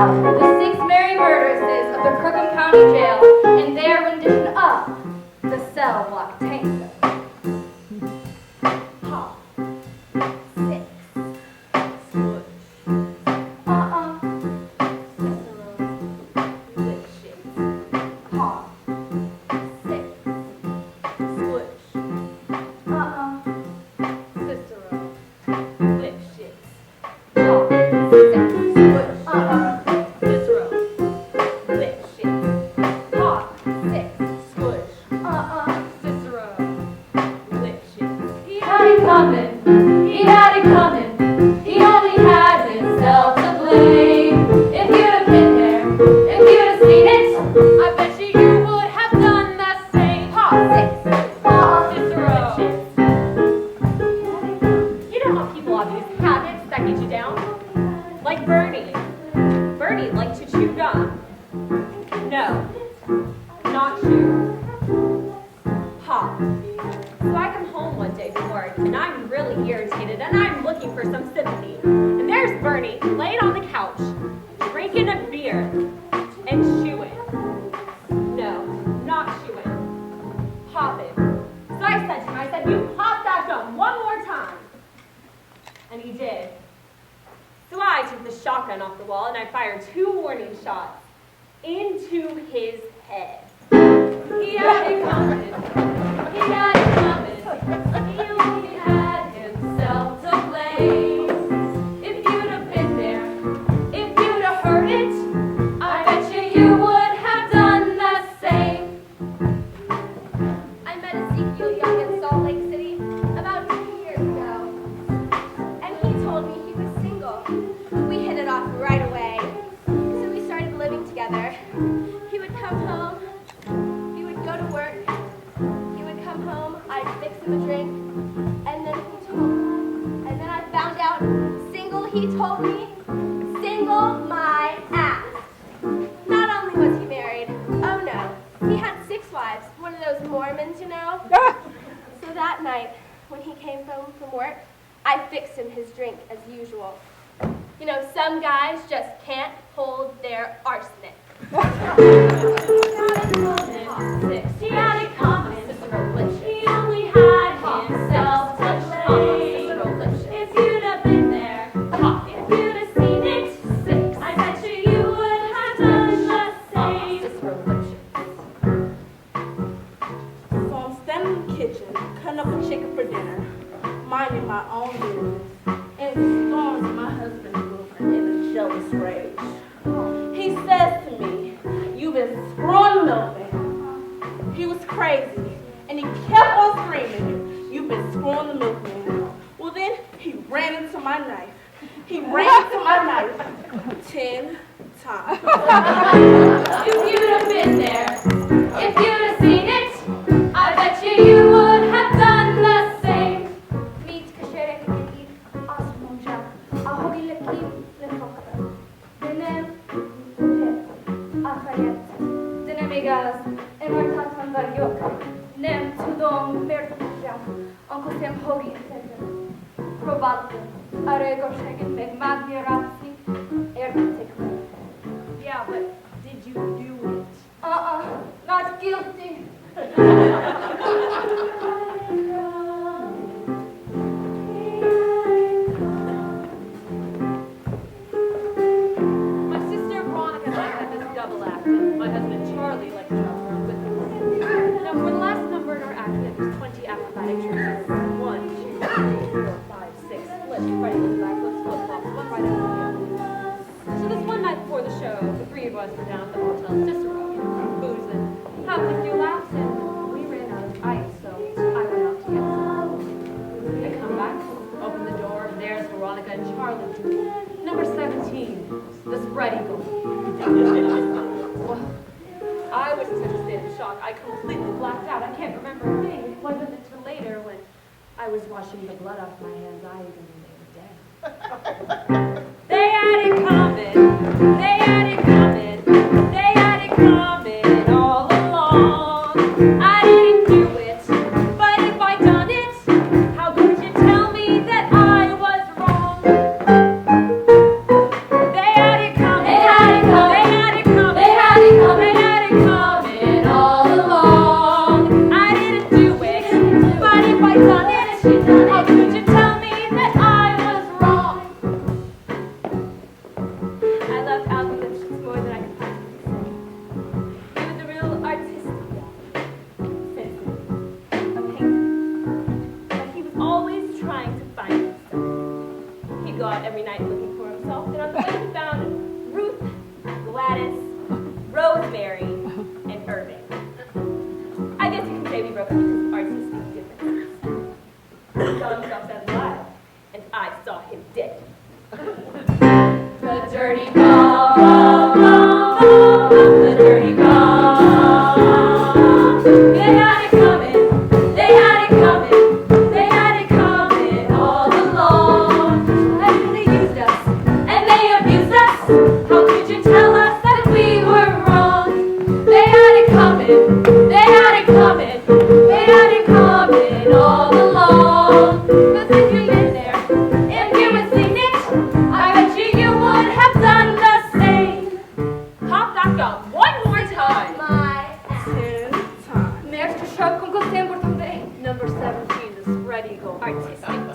now the 6 merry murderesses of the Kirkham County Jail and their rendition of the cell block Tango. Pop. 6. Swoosh. Yeah, but did you do it? Not guilty. My sister Veronica and I had this double act, and my husband Charlie liked to travel around with us. Now, for the last number in our act, there's 20 acrobatic tricks. 1, 2, 3, 4, 5, 6, split, right in the back, flip-flops, one right after the other. So this one night before the show, the 3 of us were down at the Hotel Cicero, boozing, having a few laughs, and we ran out of ice, so I went out to get some. I come back, open the door, and there's Veronica and Charlie. Number 17, the spread eagle. Well, I was in such a state of shock, I completely blacked out. I can't remember a thing. It wasn't until later when I was washing the blood off my hands, I even knew they were dead. They had it coming. They had it coming. They had it coming all along. I didn't do it, but if I'd done it, how could you tell me that I was wrong? They had it coming. They had it out every night looking for himself, and on the way he found Ruth, Gladys, Rosemary, and Irving. I guess you can say we broke up because of artistic differences. He saw himself as alive, and I saw him dead. The dirty bomb, the dirty bomb. They had it coming, they had it coming, they had it coming all along. And they used us, and they abused us. How could you tell us that we were wrong? They had it coming, they had it coming, they had it coming all along. 'Cause if you'd been there, if you had seen it, I bet you would have done the same. Pop that gun one more time. My ass. Merci, shop com que sempre também. Number 17, the spread eagle. Artistic